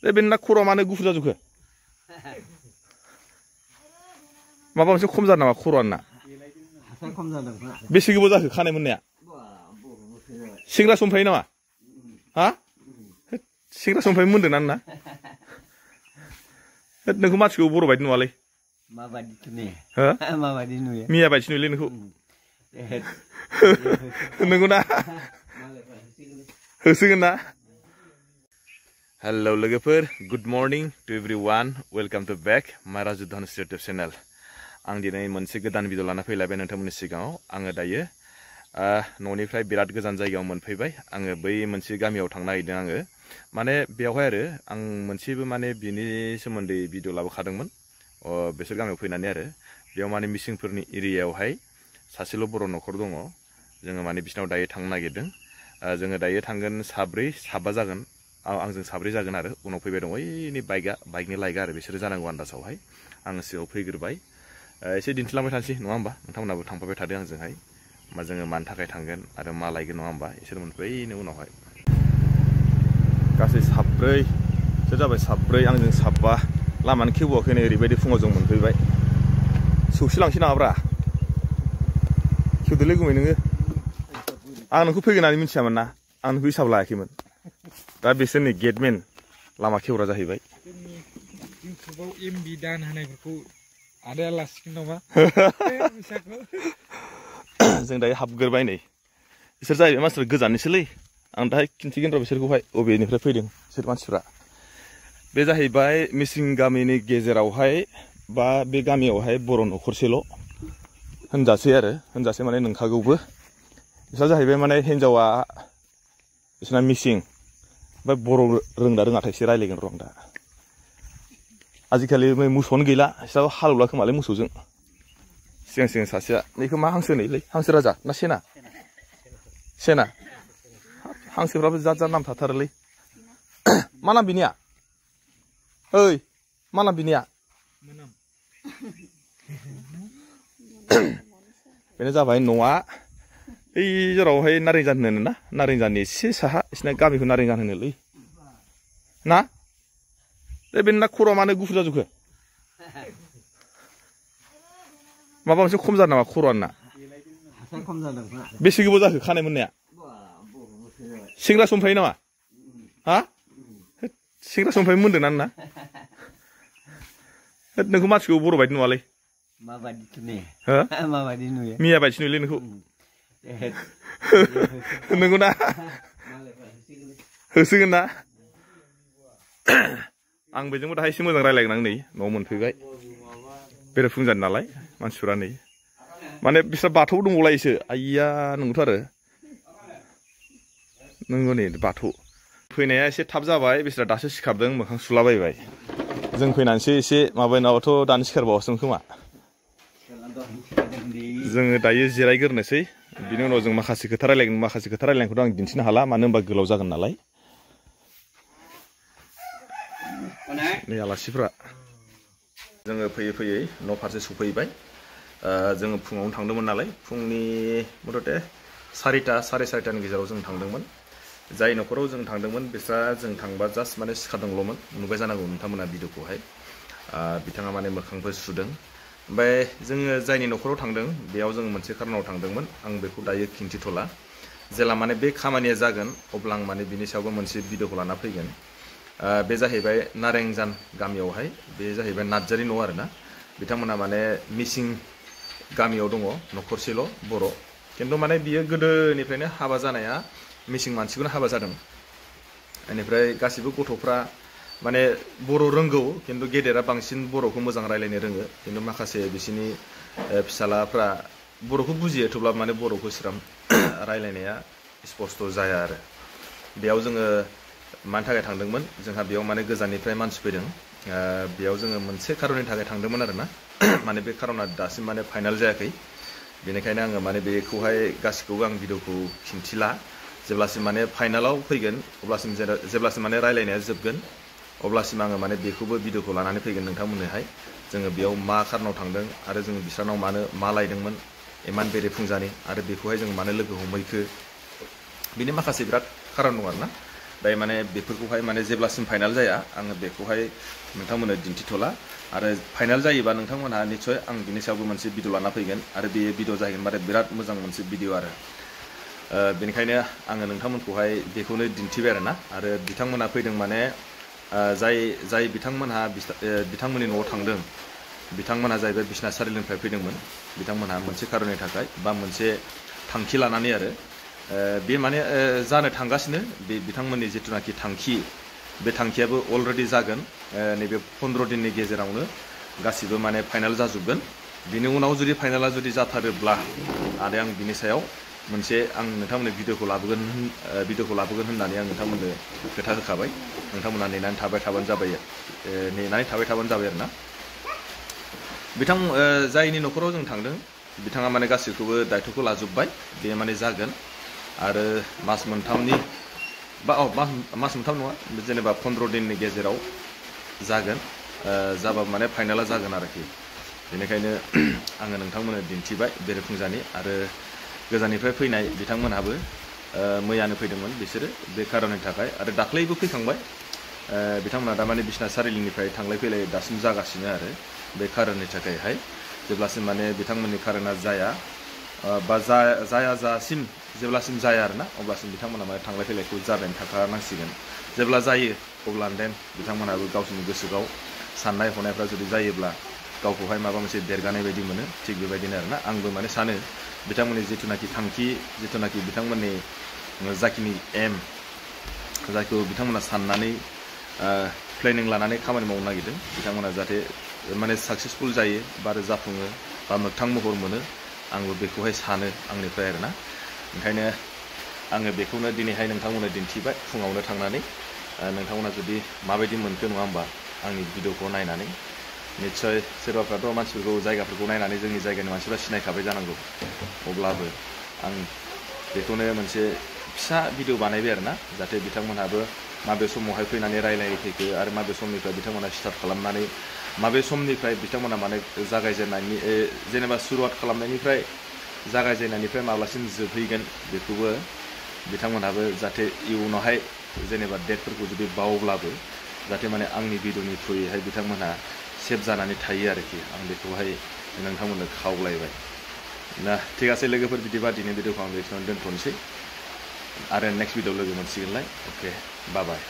बे ना खर'आ मानो गुफुर जाजोबखो? माबा मोनसे खम जादों नामा खर'आ ना? बेसे गोबाव जाखो खानाय मोननाया? सेंग्रा समफायो नामा? हा? सेंग्रा समफाय मोनदों ना? नोंखौ मानसिखौ बर' बायदि नुवालै। माबायदि नुयो? मिया बायदि नुयोलै नोंखौ। नंगौ ना? होसोगोन ना? हेलौ लोगोफोर, good morning to everyone, welcome to back my Raju Dhanush YouTube channel. आं दिनै मोनसे गोदान भिडिअ लाना फैलायबाय नोंथांमोननि सिगाङाव। आङो दायो न'निफ्राय बिराद गोजान जायगायाव मोनफैबाय। आङो बै मोनसे गामियाव थांनो नागिरदों आङो। माने बेवहाय आरो आं मोनसेबो माने बिनि सोमोन्दै भिडिअ लाबोखादोंमोन। बिसोर गामियाव फैनानै आरो बेयाव माने मिसिंफोरनि एरियायावहाय सासेल' बर' न'खर दङ। जोङो माने बिसिनाव दायो थांनो नागिरदों। जोङो दायो थांगोन साब्रै साबा जागोन। आंजों साब्रै जागोन आरो उनाव फैबाय दङ ओइनि बाइकनि लायगा आरो बिसोरो जानांगौ आन्दासावहाय। आङो सिगाङाव फैग्रोबाय। एसे दिन्थिलांबाय थानोसै नङा होमबा? नोंथांमोनाबो थांफाबाय थादों आंजोंहाय। मा जोङो मानि थाखाय थांगोन आरो मा लायगोन नङा होमबा? इसोर मोनफैनो उनावहाय गासै साब्रैसो जाबाय, साब्रै आंजों साबा। लामानि खेवबोआखैनो ओरैबायदि फुङाव जों मोनफैबाय। सौसिलांसै नामाब्रा? खेवदोलै गुमै नोङो। आं नोंखौ फैगोन होननानै मिथियामोन ना। आं नोंखौ हिसाब लायाखैमोन। दा बिसोर नै गेटमेन लामा खेवग्रा जाहैबाय। जोंनि इउटुबाव एमबि दान होनायफोरखौ आदाया लासिगोन नामा? जों दायो हाबग्रोबाय नै। बिसोर जाहैबाय मानसिफ्रा गोजाननिसोलै। आं दाहाय खिन्थिगोन र' बिसोरखौहाय अबेनिफ्राय फैदों बिसोर मानसिफ्रा। बे जाहैबाय मिसिं गामिनि गेजेरावहाय बा बे गामियावहाय बर' न'खरसेल' होनजासै आरो होनजासै माने नोंखागौबो। बिस्रा जाहैबाय माने हिन्जावा बिसोरना मिसिं, ओमफ्राय बर' रोंदा रोङाथायसो रायज्लायगोन र' आं दा। आजिखालि मोसौआनो गैला, बिस्राबो हालेवला खोमालै मोसौजों। सिगां सासेया नैखौ मा हांसो नैलै? हांसो राजा ना सेना? सेना। हांसोफ्राबो जात जात नाम थाथारोलै। मा नाम बिनिया? ओइ मा नाम बिनिया? बेनो जाबाय न'आ ओइ जेरावहाय नारेंजान होनो ना, नारेंजाननि एसे साहा बिसिना गामिखौ नारेंजान होनोलै ना। बे ना खर'आ मानो गुफुर जाजोबखो? माबा मोनसे खम जादों नामा खर'आ ना? बेसे गोबाव जाखो खानाय मोननाया? सेंग्रा समफायो नामा? हा? सेंग्रा समफाय मोनदों ना? नोंखौ मानसिखौ बर' बायदि नुवालै। माबायदि नुयो? मिया बायदि नुयोलै नोंखौ। नंगौ ना? होसोगोन ना? आं बेजोंबो दाहाय एसे मोजां रायज्लायगोन आं नै न'आव मोनफैबाय। बेरायफुंजानि नालाय मानसिफ्रा नै माने बिस्रा बाथौ दंबावलायोसो। आइया नंगौथ' आरो नंगौ नै बाथौ। फैनाया एसे थाब जाबाय, बिस्रा दासो सिखारदों, मोखां सुलाबायबाय। जों फैनानैसो एसे माबाय नाबाथ' दानो सिखारबावासोमोन खोमा। जोङो दायो जिरायग्रोनोसै, बिनि उनाव जों माखासे खोथा रायलायगोन। माखासे खोथा रायलायनायखौथ' आं दिन्थिनो हाला, मानो होनबा गोलाव जागोन नालाय। नै आलासिफ्रा। जोङो फैयै फैयै न' फारसे सफैबाय। जोङो फुङावनो थांदोंमोन नालाय, फुंनि मथथे सारिथा साराय सारिथानि गेजेराव जों थांदोंमोन। जाय न'खराव जों थांदोंमोन बिस्रा जों थांबा जास्ट माने सिखारदोंल'मोन। नुबाय जानांगौ नोंथांमोना भिडिअखौहाय। बिथाङा माने मोखांफोर सुदों। ओमफ्राय जोङो जायनि न'खराव थांदों बेयाव जोङो मोनसे खारनाव थांदोंमोन। आं बेखौ दायो खिन्थिथ'ला। जेला माने बे खामानिया जागोन अब्ला आं माने बिनि सायावबो मोनसे भिडिअखौ लाना फैगोन। बे जाहैबाय नारेंजान गामियावहाय, बे जाहैबाय नार्जारि न' आरोना। बिथांमोना माने मिसिं गामियाव दङ, न'खरसेल' बर'। खिन्थु माने बियो गोदोनिफ्रायनो हाबा जानाया मिसिं मानसिखौनो हाबा जादों। बेनिफ्राय गासिबो गथ'फ्रा माने बर' रोंगौ, खिन्थु गेदेरा बांसिन बर'खौ मोजां रायज्लायनो रोङो। खिन्थु माखासे बिसोरनि फिसालाफ्रा बर'खौ बुजियो, थेवब्लाबो माने बर'खौ इसिबां रायज्लायनाया स्पस्त' जाया आरो। बेयाव जोङो मानि थाखाय थांदोंमोन? जोंहा बेयाव माने गोजाननिफ्राय मानसि फैदों। बेयाव जोङो मोनसे खारननि थाखाय थांदोंमोन आरोना। माने बे खारना दासिम माने फाइनाल जायाखै। बेनिखायनो आङो माने बेखौहाय गासिखौबो आं भिडिअखौ खिन्थिला। जेब्लासिम माने फाइनालाव फैगोन अब्लासिम जेब्लासिम माने रायज्लायनाया जोबगोन अब्लासिम आङो माने बेखौबो भिडिअखौ लानानै फैगोन नोंथांमोननोहाय। जोङो बेयाव मा खारनाव थांदों आरो जोङो बिस्रानाव मानो मा लायदोंमोन इमान बेरेफुंजानि, आरो बेखौहाय जों मानो लोगो हमहैखो, बिनि माखासे बिराद खारन दं आरोना। दायो माने बेफोरखौहाय माने जेब्लासिम फाइनाल जाया आङो बेखौहाय नोंथांमोननो दिन्थिथ'ला आरो फाइनाल जायोबा नोंथांमोनहा निस्सय आं बिनि सायावबो मोनसे भिडिअ लाना फैगोन आरो बे भिडिअ जाहैगोन माने बिराद मोजां मोनसे भिडिअ आरो बेनिखायनो आङो नोंथांमोनखौहाय बेखौनो दिन्थिबाय आरोना आरो बिथांमोनहा फैदों माने जाय बिथांमोनहा बिथांमोननि न'आव थांदों बिथांमोनहा जाहैबाय बिश्नाथ सारिआलिनिफ्राय फैदोंमोन बिथांमोनहा मोनसे खारननि थाखाय बा मोनसे थांखि लानानै आरो बे माने जानो थांगासिनो बे बिथांमोननि जिथुनाखि थांखि बे थांखियाबो अलरेडि जागोन नैबे 15 दिननि गेजेरावनो गासिबो माने फाइनाल जाजोबगोन बिनि उनाव जुदि फाइनाला जुदि जाथारोब्ला आरो आं बिनि सायाव मोनसे आं नोंथांमोननो भिडिअखौ लाबोगोन होननानै आं नोंथांमोननो खोथा होखाबाय नोंथांमोना नेनानै थाबाय थाबानो जाबाय आरोना जायनि न'खराव जों थांदों बिथाङा माने गासैखौबो दायथ'खौ लाजोबबाय बे माने जागोन आरो मास मोनथामनि बा मास मोनथाम नङा जेनेबा 15 दिननि गेजेराव जागोन जाबा माने फाइनाला जागोन आरोखि बेनिखायनो आङो नोंथांमोननो दिन्थिबाय बेरेफुंजानि आरो गोजाननिफ्राय फैनाय बिथांमोनहाबो मैयानो फैदोंमोन बिसोरो बे खारननि थाखाय आरो दाख्लैबो फैखांबाय बिथांमोना दा माने बिश्नाथ सारिआलिनिफ्राय थांलाय फैलाय दासिम जागासिनो आरो बे खारननि थाखायहाय जेब्लासिम माने बिथांमोननि खारना जाया बा जायाजासिम जेब्लासिम जाया आरोना अब्लासिम बिथांमोना माने थांलाय फैलायखौ जाबायनो थाखानांसिगोन जेब्ला जायो अब्ला देन बिथांमोनहाबो गावसोरनि गोसोआव साननाय हनायफ्रा जुदि जायोब्ला गावखौहाय माबा मोनसे देरगानाय बायदि मोनो थिग बेबायदिनो आरोना आंबो माने सानो बिथांमोननि जिथुनाखि थांखि जिथुनाखि बिथांमोननि जाखिनि एम जायखौ बिथांमोना साननानै प्लेनिं लानानै खामानि मावनो नागिरदों बिथांमोना जाहाथे माने साक्सेसफुल जायो बा जाफुङो बा मोगथां महर मोनो आंबो बेखौहाय सानो आंनिफ्राय आरोना ओंखायनो आङो बेखौनो दिनैहाय नोंथांमोननो दिन्थिबाय फुङावनो थांनानै नोंथांमोना जुदि माबायदि मोनखो नङा होमबा आंनि भिडिअखौ नायनानै निस्सय सोरबाफ्राथ' मानसिफोरखौ जायगाफोरखौ नायनानै जोंनि जायगानि मानसिफ्रा सिनायखाबाय जानांगौ अब्लाबो आं बेखौनो मोनसे फिसा भिडिअ बानायबाय आरोना जाहाथे बिथांमोनहाबो माबे समावहाय फैनानै रायलायफैखो आरो माबे समनिफ्राय बिथांमोना स्टार्ट खालामनानै माबे समनिफ्राय बिथांमोना माने जागायजेननायनि जेनेबा सुरुवात खालामनायनिफ्राय जागायजेननायनिफ्राय माब्लासिम जोबहैगोन बेखौबो बिथांमोनहाबो जाहाथे इयुनावहाय जेनेबा डेटफोरखौ जुदि बावब्लाबो जाहाथे माने आंनि भिडिअनि थ्रुयैहाय बिथांमोनहा सेभ जानानै थायो आरोखि आं बेखौहाय नोंथांमोननो खावलायबाय ना ठीक आसे लोगोफोर बिदिबा दिनै भिडिअखौ आं बेखिनियावनो दोनथ'नोसै आरो नेक्स्ट भिडिअ लोगो मोनसिगोनलाय अके बाय बाय